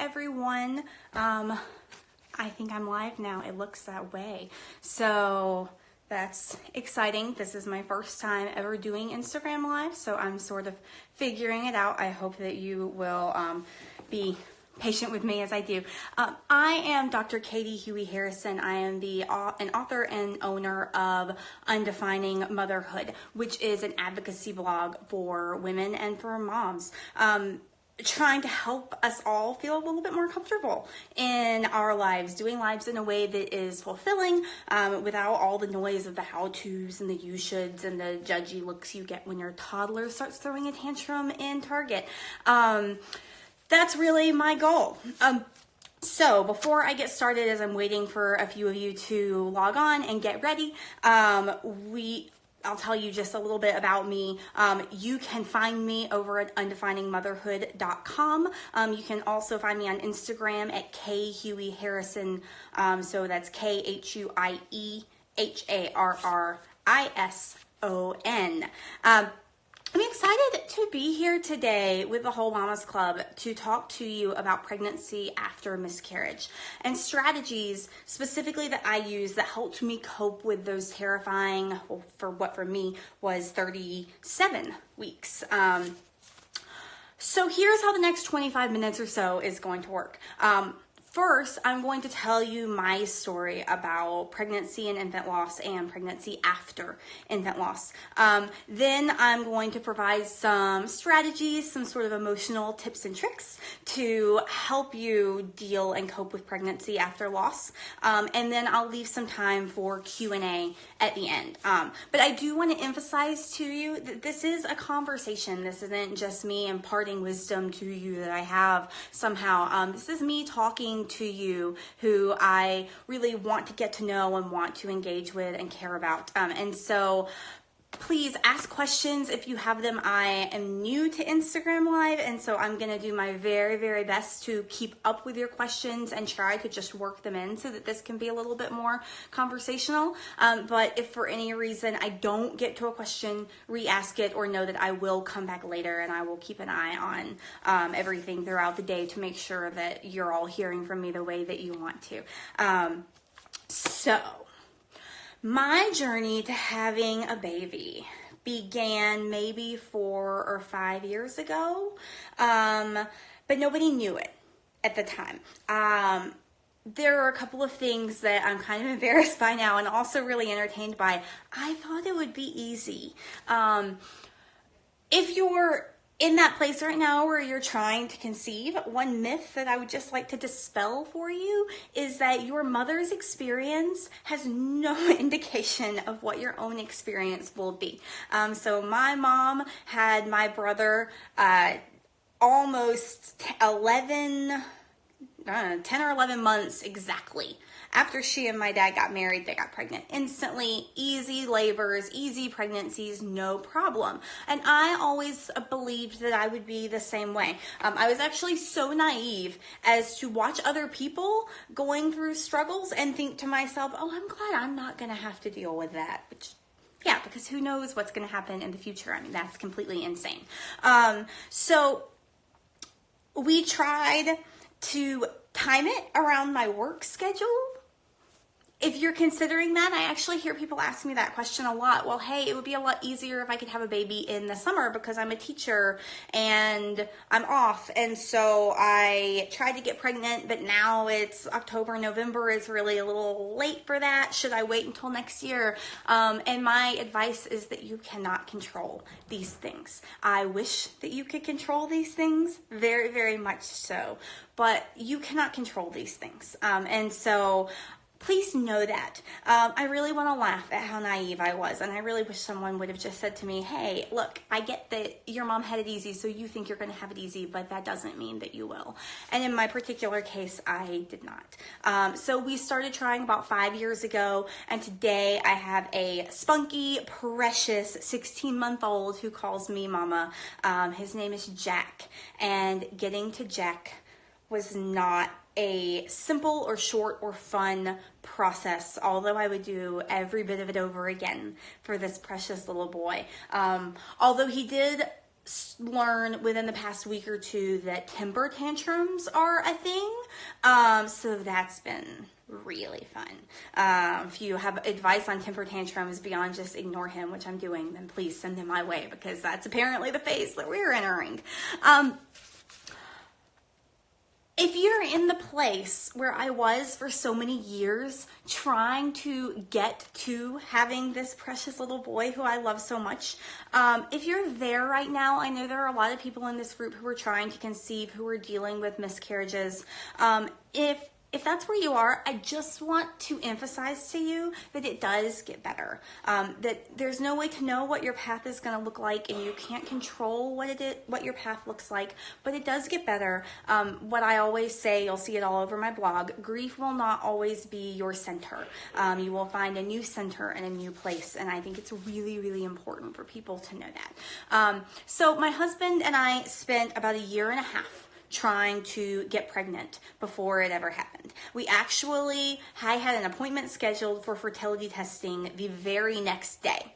everyone. I think I'm live now. It looks that way. So that's exciting. This is my first time ever doing Instagram Live, so I'm sort of figuring it out. I hope that you will be patient with me as I do. I am Dr. Katy Huie Harrison. I am an author and owner of Undefining Motherhood, which is an advocacy blog for women and for moms. Trying to help us all feel a little bit more comfortable in our lives, doing lives in a way that is fulfilling, without all the noise of the how-tos and the you shoulds and the judgy looks you get when your toddler starts throwing a tantrum in Target. That's really my goal. So before I get started, as I'm waiting for a few of you to log on and get ready, I'll tell you just a little bit about me. You can find me over at undefiningmotherhood.com. You can also find me on Instagram at Huie Harrison. So that's KHUIEHARRISON. I'm excited to be here today with the Whole Mamas Club to talk to you about pregnancy after miscarriage and strategies specifically that I use that helped me cope with those terrifying, well, for what for me was 37 weeks. So here's how the next 25 minutes or so is going to work. First, I'm going to tell you my story about pregnancy and infant loss and pregnancy after infant loss. Then I'm going to provide some strategies, some sort of emotional tips and tricks to help you deal and cope with pregnancy after loss. And then I'll leave some time for Q&A at the end. But I do want to emphasize to you that this is a conversation. This isn't just me imparting wisdom to you that I have somehow. This is me talking to you who I really want to get to know and want to engage with and care about. And so please ask questions if you have them. I am new to Instagram Live, and so I'm going to do my very, very best to keep up with your questions and try to just work them in so that this can be a little bit more conversational. But if for any reason I don't get to a question, re-ask it, or know that I will come back later, and I will keep an eye on everything throughout the day to make sure that you're all hearing from me the way that you want to. My journey to having a baby began maybe 4 or 5 years ago, but nobody knew it at the time. There are a couple of things that I'm kind of embarrassed by now and also really entertained by. I thought it would be easy. If you're in that place right now where you're trying to conceive, one myth that I would just like to dispel for you is that your mother's experience has no indication of what your own experience will be. So my mom had my brother almost 10 or 11 months exactly after she and my dad got married. They got pregnant instantly, easy labors, easy pregnancies, no problem. And I always believed that I would be the same way. I was actually so naive as to watch other people going through struggles and think to myself, oh, I'm glad I'm not going to have to deal with that. Which, yeah, because who knows what's going to happen in the future. I mean, that's completely insane. So we tried to time it around my work schedule. If you're considering that, I actually hear people ask me that question a lot. Well, hey, it would be a lot easier if I could have a baby in the summer because I'm a teacher and I'm off. And so I tried to get pregnant, but now it's October, November is really a little late for that. Should I wait until next year? And my advice is that you cannot control these things. I wish that you could control these things, very, very much so, but you cannot control these things. And so please know that. I really want to laugh at how naive I was, and I really wish someone would have just said to me, hey, look, I get that your mom had it easy, so you think you're going to have it easy, but that doesn't mean that you will. And in my particular case, I did not. So we started trying about 5 years ago, and today I have a spunky, precious 16-month-old who calls me mama. His name is Jack, and getting to Jack was not a simple or short or fun process, although I would do every bit of it over again for this precious little boy. Although he did learn within the past week or two that temper tantrums are a thing. So that's been really fun. If you have advice on temper tantrums beyond just ignore him, which I'm doing, then please send them my way, because that's apparently the phase that we're entering. If you're in the place where I was for so many years, trying to get to having this precious little boy who I love so much, if you're there right now, I know there are a lot of people in this group who are trying to conceive, who are dealing with miscarriages. If that's where you are, I just want to emphasize to you that it does get better. That there's no way to know what your path is going to look like, and you can't control what your path looks like, but it does get better. What I always say, you'll see it all over my blog, grief will not always be your center. You will find a new center and a new place, and I think it's really, really important for people to know that. So my husband and I spent about a year and a half trying to get pregnant before it ever happened. I had an appointment scheduled for fertility testing the very next day.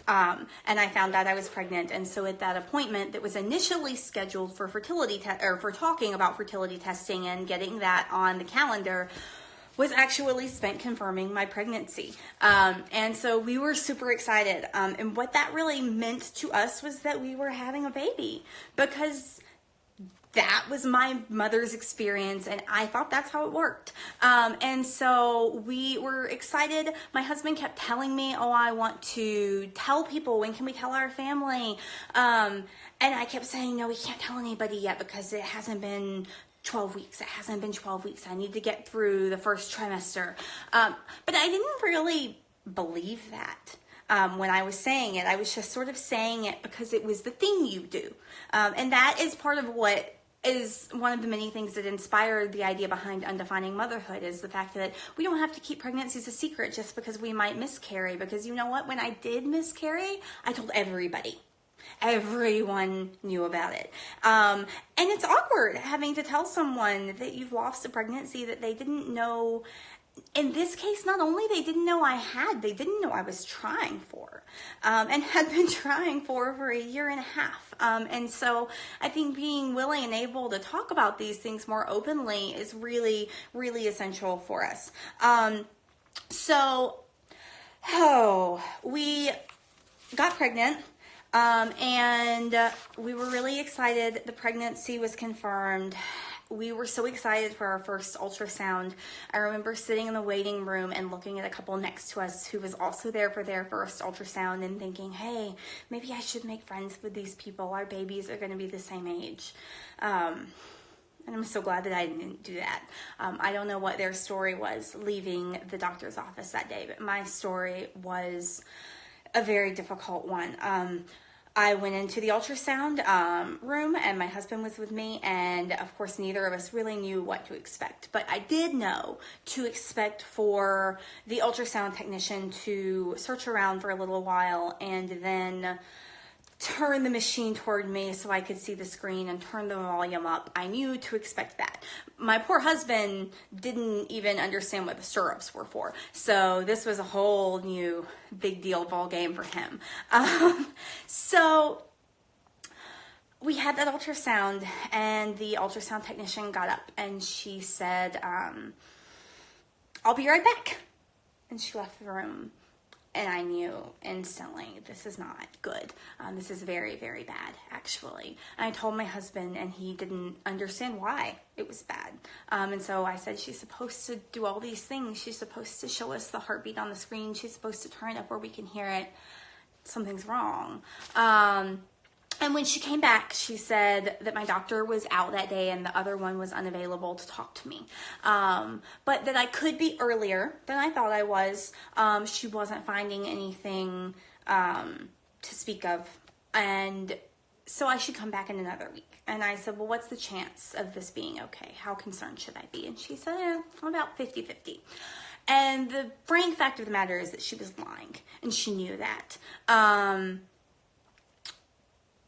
And I found out I was pregnant. And so at that appointment that was initially scheduled for for talking about fertility testing and getting that on the calendar, was actually spent confirming my pregnancy. And so we were super excited. And what that really meant to us was that we were having a baby, because that was my mother's experience, and I thought that's how it worked. And so we were excited. My husband kept telling me, oh, I want to tell people. When can we tell our family? And I kept saying, no, we can't tell anybody yet, because it hasn't been 12 weeks. It hasn't been 12 weeks. I need to get through the first trimester. But I didn't really believe that. When I was saying it, I was just sort of saying it because it was the thing you do. And that is part of what is one of the many things that inspired the idea behind Undefining Motherhood, is the fact that we don't have to keep pregnancies a secret just because we might miscarry. Because you know what? When I did miscarry, I told everybody. Everyone knew about it. And it's awkward having to tell someone that you've lost a pregnancy that they didn't know. In this case, not only they didn't know I had, they didn't know I was trying for, and had been trying for a year and a half. And so I think being willing and able to talk about these things more openly is really, really essential for us. We got pregnant. And we were really excited. The pregnancy was confirmed. We were so excited for our first ultrasound. I remember sitting in the waiting room and looking at a couple next to us who was also there for their first ultrasound, and thinking, hey, maybe I should make friends with these people. Our babies are going to be the same age. And I'm so glad that I didn't do that. I don't know what their story was leaving the doctor's office that day, but my story was a very difficult one. I went into the ultrasound room, and my husband was with me, and of course neither of us really knew what to expect. But I did know to expect for the ultrasound technician to search around for a little while and then turn the machine toward me so I could see the screen and turn the volume up. I knew to expect that. My poor husband didn't even understand what the stirrups were for. So this was a whole new big deal ball game for him. So we had that ultrasound, and the ultrasound technician got up and she said, I'll be right back. And she left the room. And I knew instantly, this is not good. This is very, very bad, actually. And I told my husband, and he didn't understand why it was bad. And so I said, she's supposed to do all these things. She's supposed to show us the heartbeat on the screen. She's supposed to turn it up where we can hear it. Something's wrong. And when she came back, she said that my doctor was out that day and the other one was unavailable to talk to me. But that I could be earlier than I thought I was. She wasn't finding anything to speak of. And so I should come back in another week. And I said, well, what's the chance of this being okay? How concerned should I be? And she said, about 50-50. And the frank fact of the matter is that she was lying. And she knew that.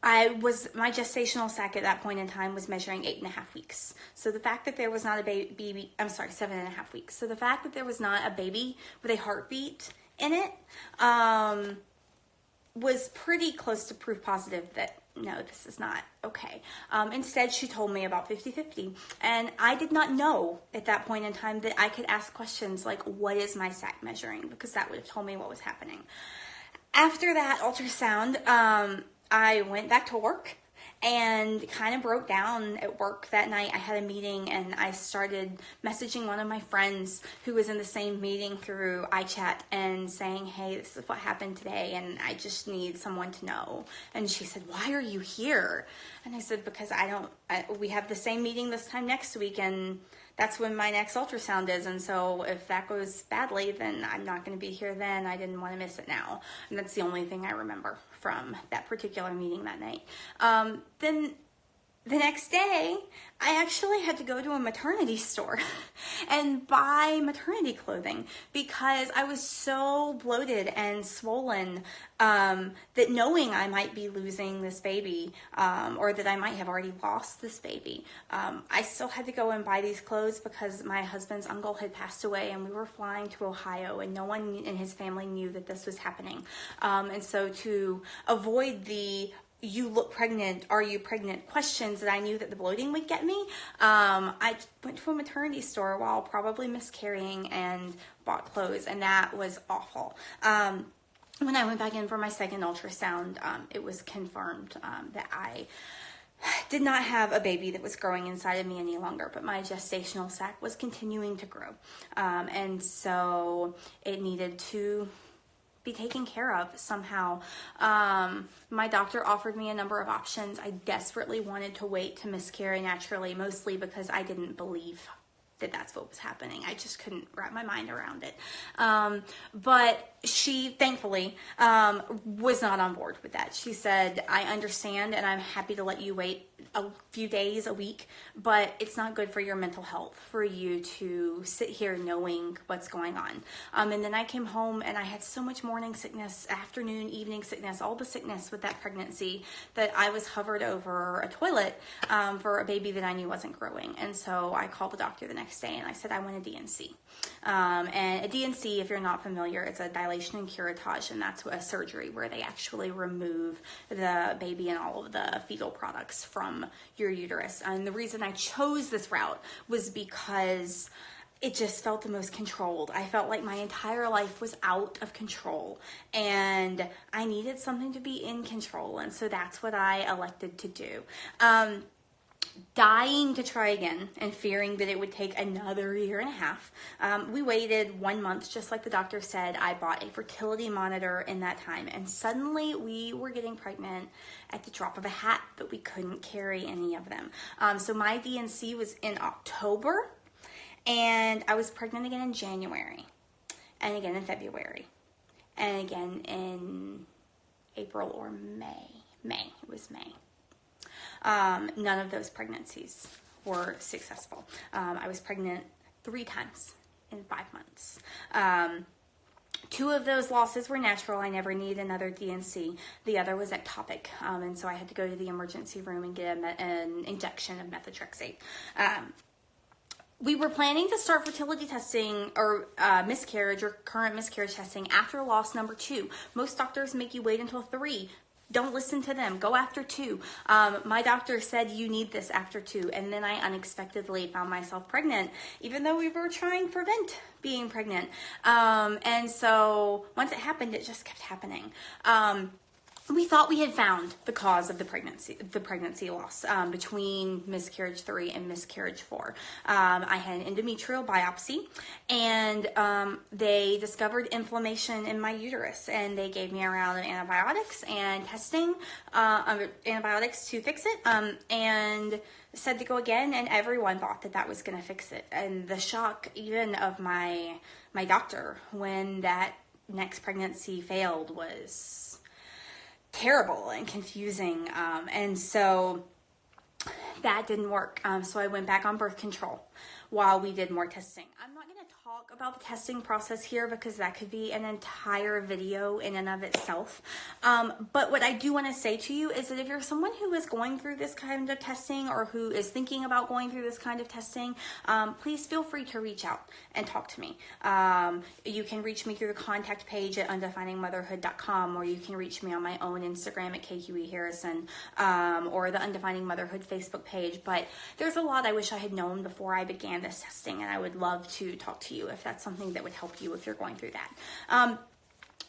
My gestational sac at that point in time was measuring 8.5 weeks. So the fact that there was not a baby, 7.5 weeks. So the fact that there was not a baby with a heartbeat in it, was pretty close to proof positive that no, this is not okay. Instead, she told me about 50-50. And I did not know at that point in time that I could ask questions like, what is my sac measuring? Because that would have told me what was happening. After that ultrasound, I went back to work and kind of broke down at work that night. I had a meeting and I started messaging one of my friends who was in the same meeting through iChat and saying, hey, this is what happened today and I just need someone to know. And she said, why are you here? And I said, because we have the same meeting this time next week and that's when my next ultrasound is. And so if that goes badly, then I'm not going to be here then. I didn't want to miss it now. And that's the only thing I remember from that particular meeting that night. Then the next day, I actually had to go to a maternity store and buy maternity clothing because I was so bloated and swollen that knowing I might be losing this baby or that I might have already lost this baby, I still had to go and buy these clothes because my husband's uncle had passed away and we were flying to Ohio and no one in his family knew that this was happening. And so to avoid the you look pregnant, are you pregnant questions that I knew that the bloating would get me, I went to a maternity store while probably miscarrying and bought clothes, and that was awful. When I went back in for my second ultrasound, it was confirmed that I did not have a baby that was growing inside of me any longer, but my gestational sac was continuing to grow. And so it needed to be taken care of somehow. My doctor offered me a number of options. I desperately wanted to wait to miscarry naturally, mostly because I didn't believe that that's what was happening. I just couldn't wrap my mind around it. But she, thankfully, was not on board with that. She said, I understand and I'm happy to let you wait a few days, a week, but it's not good for your mental health for you to sit here knowing what's going on. And then I came home and I had so much morning sickness, afternoon, evening sickness, all the sickness with that pregnancy that I was hovered over a toilet for a baby that I knew wasn't growing. And so I called the doctor the next day and I said, I want a DNC. And a DNC, if you're not familiar, it's a dilation and curettage, and that's a surgery where they actually remove the baby and all of the fetal products from your uterus. And the reason I chose this route was because it just felt the most controlled. I felt like my entire life was out of control and I needed something to be in control. And so that's what I elected to do. Dying to try again and fearing that it would take another year and a half. We waited 1 month, just like the doctor said. I bought a fertility monitor in that time, and suddenly we were getting pregnant at the drop of a hat, but we couldn't carry any of them. So my DNC was in October, and I was pregnant again in January, and again in February, and again in April or May. It was May. None of those pregnancies were successful. I was pregnant 3 times in 5 months. 2 of those losses were natural. I never needed another DNC. The other was ectopic. And so I had to go to the emergency room and get an injection of methotrexate. We were planning to start fertility testing or miscarriage or current miscarriage testing after loss number 2. Most doctors make you wait until 3. Don't listen to them. Go after 2. My doctor said you need this after 2. And then I unexpectedly found myself pregnant, even though we were trying to prevent being pregnant. And so once it happened, it just kept happening. We thought we had found the cause of the pregnancy loss between miscarriage 3 and miscarriage 4. I had an endometrial biopsy, and they discovered inflammation in my uterus, and they gave me a round of antibiotics and testing antibiotics to fix it, and said to go again, and everyone thought that was going to fix it. And the shock even of my doctor when that next pregnancy failed was terrible and confusing. And so that didn't work. So I went back on birth control while we did more testing. I'm not going to talk about the testing process here because that could be an entire video in and of itself. But what I do want to say to you is that if you're someone who is going through this kind of testing or who is thinking about going through this kind of testing, please feel free to reach out and talk to me. You can reach me through the contact page at undefiningmotherhood.com, or you can reach me on my own Instagram at Katy Huie Harrison, or the Undefining Motherhood Facebook page. But there's a lot I wish I had known before I began this testing, and I would love to talk to you if that's something that would help you if you're going through that.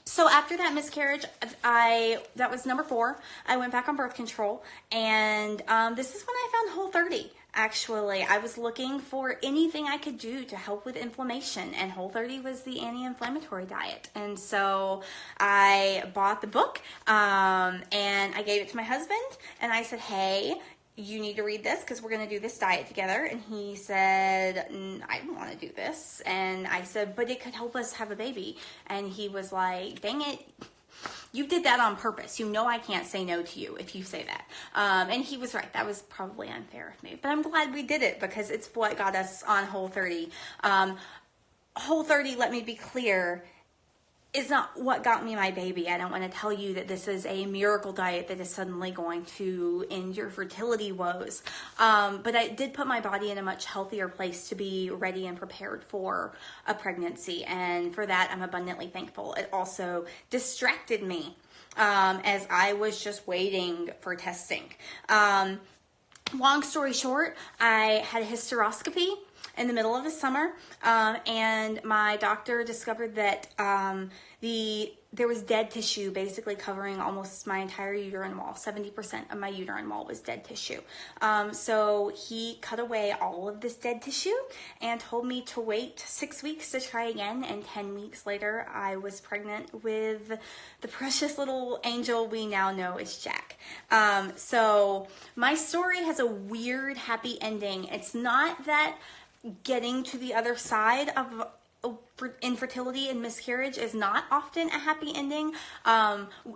So after that miscarriage, that was number 4. I went back on birth control, and this is when I found Whole30. Actually, I was looking for anything I could do to help with inflammation, and Whole30 was the anti-inflammatory diet. And so I bought the book, and I gave it to my husband, and I said, hey, you need to read this because we're going to do this diet together. And he said, I don't want to do this. And I said, but it could help us have a baby. And he was like, dang it, you did that on purpose. You know I can't say no to you if you say that. And he was right. That was probably unfair of me. But I'm glad we did it because it's what got us on Whole30. Whole30, let me be clear, is not what got me my baby. I don't want to tell you that this is a miracle diet that is suddenly going to end your fertility woes. But it did put my body in a much healthier place to be ready and prepared for a pregnancy. And for that, I'm abundantly thankful. It also distracted me as I was just waiting for testing. Long story short, I had a hysteroscopy in the middle of the summer, and my doctor discovered that there was dead tissue basically covering almost my entire uterine wall. 70% of my uterine wall was dead tissue. So he cut away all of this dead tissue and told me to wait 6 weeks to try again, and 10 weeks later I was pregnant with the precious little angel we now know as Jack. So my story has a weird happy ending. It's not that getting to the other side of infertility and miscarriage is not often a happy ending.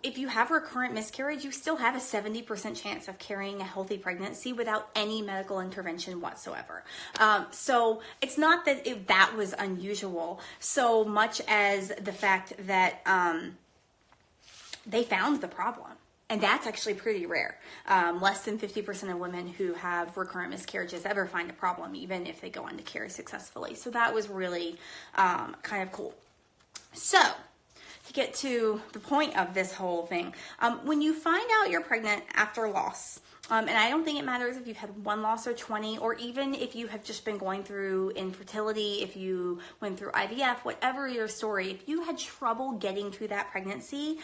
If you have recurrent miscarriage, you still have a 70% chance of carrying a healthy pregnancy without any medical intervention whatsoever. So it's not that that was unusual so much as the fact that they found the problem. And that's actually pretty rare. Less than 50% of women who have recurrent miscarriages ever find a problem, even if they go on to carry successfully. So that was really kind of cool. So, to get to the point of this whole thing, when you find out you're pregnant after loss, and I don't think it matters if you've had 1 loss or 20, or even if you have just been going through infertility, if you went through IVF, whatever your story, if you had trouble getting through that pregnancy,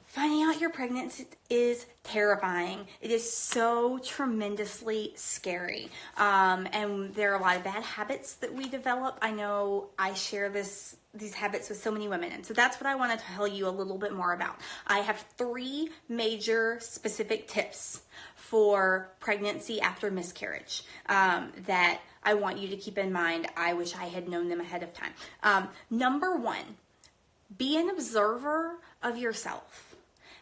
finding out you're pregnant is terrifying. It is so tremendously scary. And there are a lot of bad habits that we develop. I know I share these habits with so many women. And so that's what I want to tell you a little bit more about. I have 3 major specific tips for pregnancy after miscarriage that I want you to keep in mind. I wish I had known them ahead of time. Number 1, be an observer of yourself.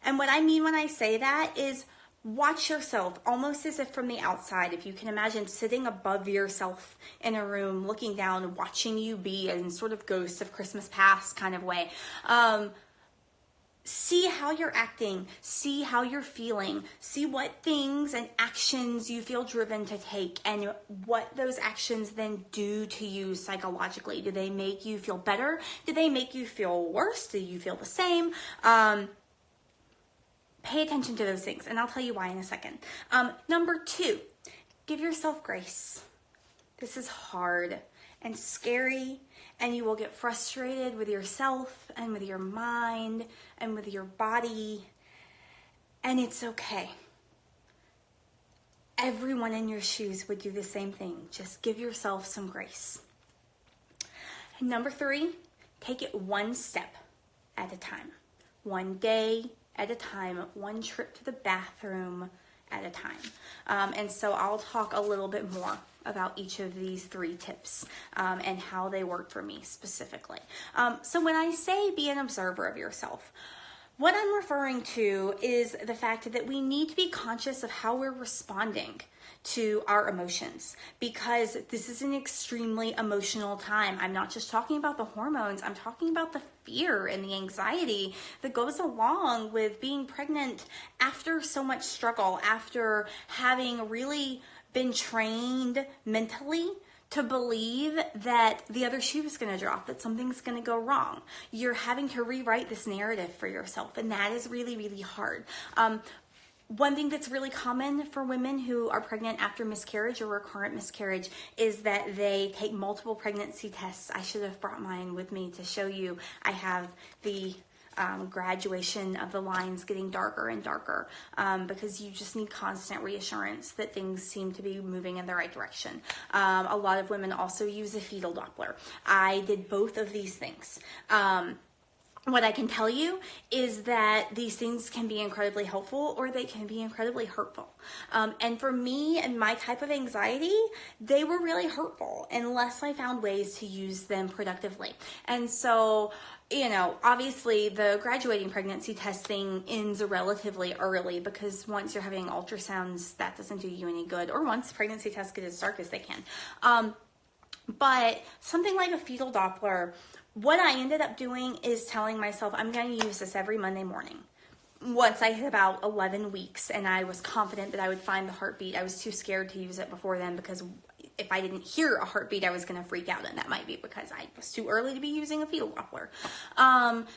And what I mean when I say that is watch yourself almost as if from the outside. If you can imagine sitting above yourself in a room, looking down, watching you be in sort of Ghosts of Christmas Past kind of way. See how you're acting, see how you're feeling, see what things and actions you feel driven to take, and what those actions then do to you psychologically. Do they make you feel better? Do they make you feel worse? Do you feel the same? Pay attention to those things, and I'll tell you why in a second. Number 2, give yourself grace. This is hard and scary, and you will get frustrated with yourself and with your mind and with your body, and it's okay. Everyone in your shoes would do the same thing. Just give yourself some grace. And number 3, take it 1 step at a time. 1 day at a time, 1 trip to the bathroom at a time. And so I'll talk a little bit more about each of these 3 tips and how they work for me specifically. So when I say be an observer of yourself, what I'm referring to is the fact that we need to be conscious of how we're responding to our emotions, because this is an extremely emotional time. I'm not just talking about the hormones, I'm talking about the fear and the anxiety that goes along with being pregnant after so much struggle, after having really been trained mentally to believe that the other shoe is going to drop, that something's going to go wrong. You're having to rewrite this narrative for yourself, and that is really, really hard. One thing that's really common for women who are pregnant after miscarriage or recurrent miscarriage is that they take multiple pregnancy tests. I should have brought mine with me to show you. I have the graduation of the lines getting darker and darker because you just need constant reassurance that things seem to be moving in the right direction. A lot of women also use a fetal Doppler. I did both of these things. What I can tell you is that these things can be incredibly helpful or they can be incredibly hurtful. And for me and my type of anxiety, they were really hurtful unless I found ways to use them productively. And so, you know, obviously the graduating pregnancy testing ends relatively early because once you're having ultrasounds, that doesn't do you any good, or once pregnancy tests get as dark as they can. But something like a fetal Doppler, what I ended up doing is telling myself I'm going to use this every Monday morning. Once I hit about 11 weeks and I was confident that I would find the heartbeat, I was too scared to use it before then because if I didn't hear a heartbeat, I was going to freak out, and that might be because I was too early to be using a fetal Doppler.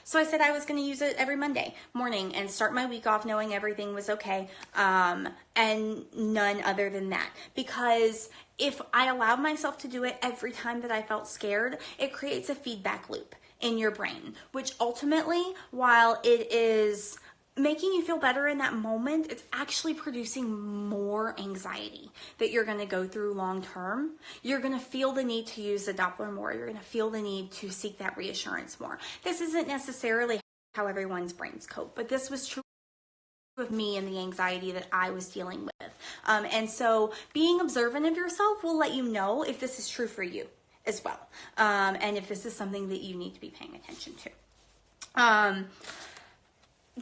So I said I was going to use it every Monday morning and start my week off knowing everything was okay, and none other than that. Because if I allowed myself to do it every time that I felt scared, it creates a feedback loop in your brain, which ultimately, while it is making you feel better in that moment, it's actually producing more anxiety that you're going to go through long term. You're going to feel the need to use the Doppler more. You're going to feel the need to seek that reassurance more. This isn't necessarily how everyone's brains cope, but this was true with me and the anxiety that I was dealing with. And so being observant of yourself will let you know if this is true for you as well. And if this is something that you need to be paying attention to.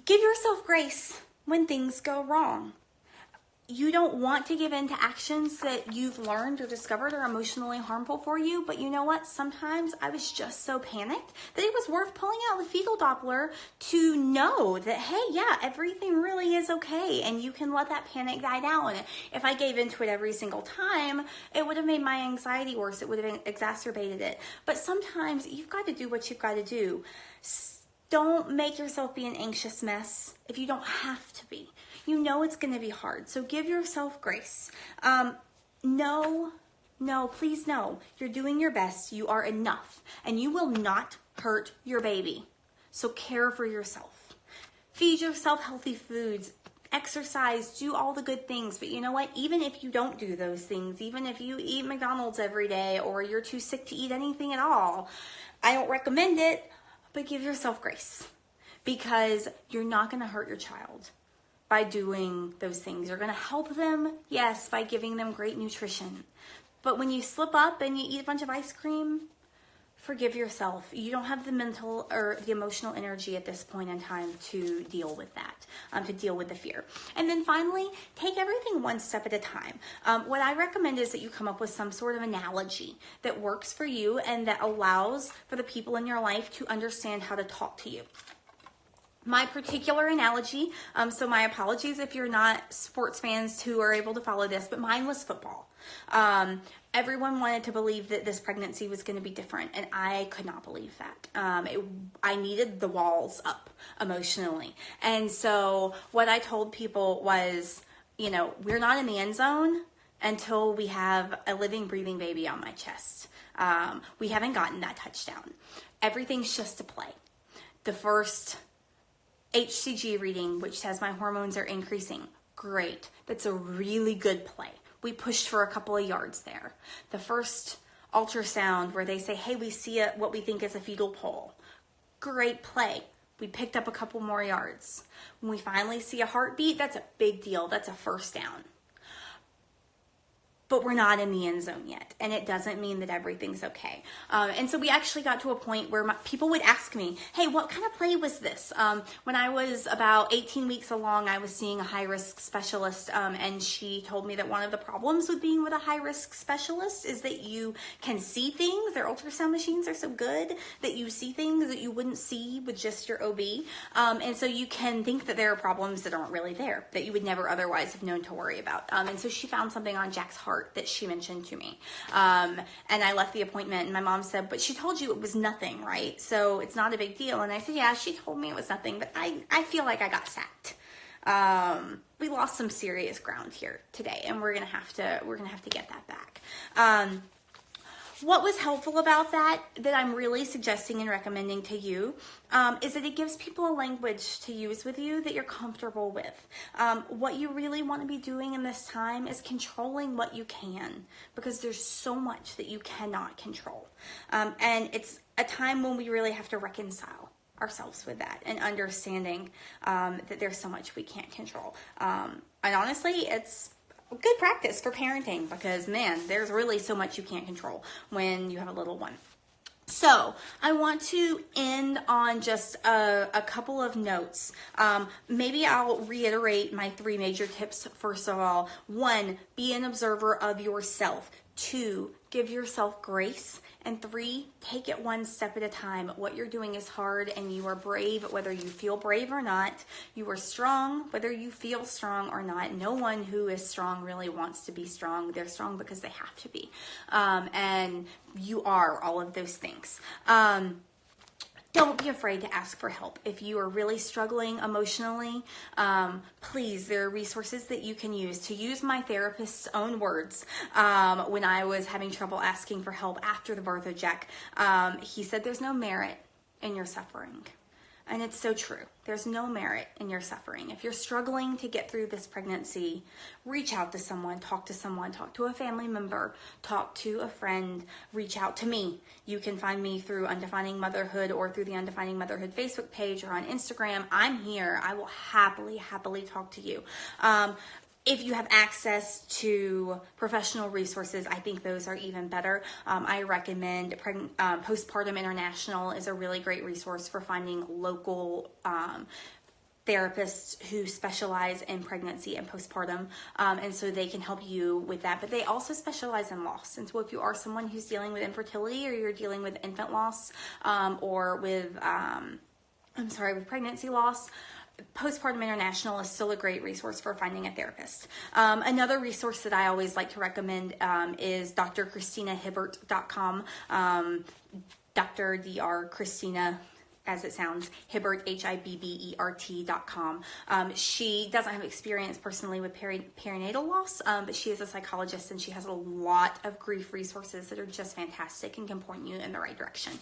Give yourself grace when things go wrong. You don't want to give in to actions that you've learned or discovered are emotionally harmful for you, but you know what? Sometimes I was just so panicked that it was worth pulling out the fetal Doppler to know that, hey, yeah, everything really is okay, and you can let that panic die down. If I gave into it every single time, it would have made my anxiety worse. It would have exacerbated it. But sometimes you've got to do what you've got to do. Don't make yourself be an anxious mess if you don't have to be. You know it's going to be hard, so give yourself grace. No, please no. You're doing your best. You are enough, and you will not hurt your baby. So care for yourself. Feed yourself healthy foods. Exercise, do all the good things. But you know what? Even if you don't do those things, even if you eat McDonald's every day or you're too sick to eat anything at all, I don't recommend it. But give yourself grace, because you're not going to hurt your child by doing those things. You're going to help them, yes, by giving them great nutrition. But when you slip up and you eat a bunch of ice cream, forgive yourself. You don't have the mental or the emotional energy at this point in time to deal with that, to deal with the fear. And then finally, take everything one step at a time. What I recommend is that you come up with some sort of analogy that works for you and that allows for the people in your life to understand how to talk to you. My particular analogy, so my apologies if you're not sports fans who are able to follow this, but mine was football. Everyone wanted to believe that this pregnancy was going to be different, and I could not believe that. I needed the walls up emotionally. And so what I told people was, you know, we're not in the end zone until we have a living, breathing baby on my chest. We haven't gotten that touchdown. Everything's just a play. The first HCG reading, which says my hormones are increasing, great. That's a really good play. We pushed for a couple of yards there. The first ultrasound where they say, hey, we see what we think is a fetal pole. Great play. We picked up a couple more yards. When we finally see a heartbeat, that's a big deal. That's a first down. but we're not in the end zone yet. And it doesn't mean that everything's okay. And so we actually got to a point where people would ask me, hey, what kind of play was this? When I was about 18 weeks along, I was seeing a high-risk specialist, and she told me that one of the problems with being with a high-risk specialist is that you can see things. Their ultrasound machines are so good that you see things that you wouldn't see with just your OB. And so you can think that there are problems that aren't really there, that you would never otherwise have known to worry about. And so she found something on Jack's heart that she mentioned to me. And I left the appointment, and my mom said, but she told you it was nothing, right? So it's not a big deal. And I said, yeah, she told me it was nothing, but I feel like I got sacked. We lost some serious ground here today, and we're gonna have to get that back. What was helpful about that I'm really suggesting and recommending to you, is that it gives people a language to use with you that you're comfortable with. What you really want to be doing in this time is controlling what you can, because there's so much that you cannot control. And it's a time when we really have to reconcile ourselves with that and understanding that there's so much we can't control. And honestly, it's good practice for parenting, because man, there's really so much you can't control when you have a little one. So I want to end on just a couple of notes. Maybe I'll reiterate my 3 major tips. First of all, 1, be an observer of yourself. 2, give yourself grace. And 3, take it one step at a time. What you're doing is hard, and you are brave, whether you feel brave or not. You are strong, whether you feel strong or not. No one who is strong really wants to be strong. They're strong because they have to be. And you are all of those things. Don't be afraid to ask for help. If you are really struggling emotionally, please, there are resources that you can use. To use my therapist's own words, when I was having trouble asking for help after the birth of Jack, he said, there's no merit in your suffering. And it's so true. There's no merit in your suffering. If you're struggling to get through this pregnancy, reach out to someone, talk to a family member, talk to a friend, reach out to me. You can find me through Undefining Motherhood or through the Undefining Motherhood Facebook page or on Instagram. I'm here. I will happily talk to you. If you have access to professional resources, I think those are even better. I recommend Postpartum International is a really great resource for finding local therapists who specialize in pregnancy and postpartum, and so they can help you with that. But they also specialize in loss. And so if you are someone who's dealing with infertility, or you're dealing with infant loss, or with pregnancy loss, Postpartum International is still a great resource for finding a therapist. Another resource that I always like to recommend is drchristinahibert.com. Dr. Christina, as it sounds, Hibbert, Hibbert.com. She doesn't have experience personally with perinatal loss, but she is a psychologist, and she has a lot of grief resources that are just fantastic and can point you in the right direction.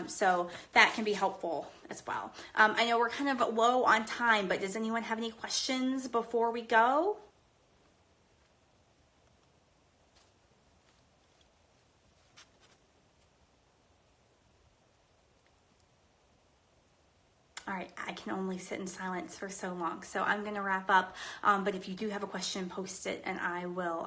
So that can be helpful as well. I know we're kind of low on time, but does anyone have any questions before we go? All right, I can only sit in silence for so long, so I'm going to wrap up. But if you do have a question, post it, and I will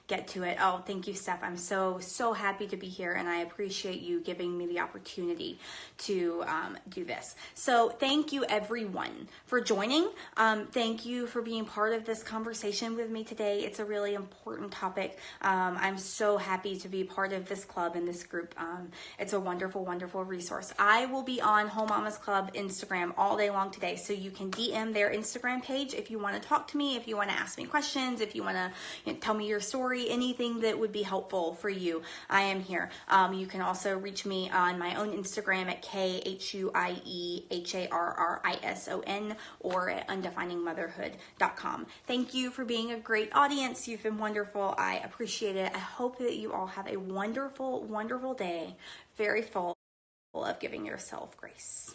get to it. Oh, thank you, Steph. I'm so happy to be here, and I appreciate you giving me the opportunity to do this. So thank you, everyone, for joining. Thank you for being part of this conversation with me today. It's a really important topic. I'm so happy to be part of this club and this group. It's a wonderful resource. I will be on Home Mamas Club Instagram all day long today, so you can DM their Instagram page if you want to talk to me, if you want to ask me questions, if you want to tell me your story, anything that would be helpful for you. I am here. You can also reach me on my own Instagram at KHUIEHARRISON or at undefiningmotherhood.com. Thank you for being a great audience. You've been wonderful. I appreciate it. I hope that you all have a wonderful day, very full of giving yourself grace.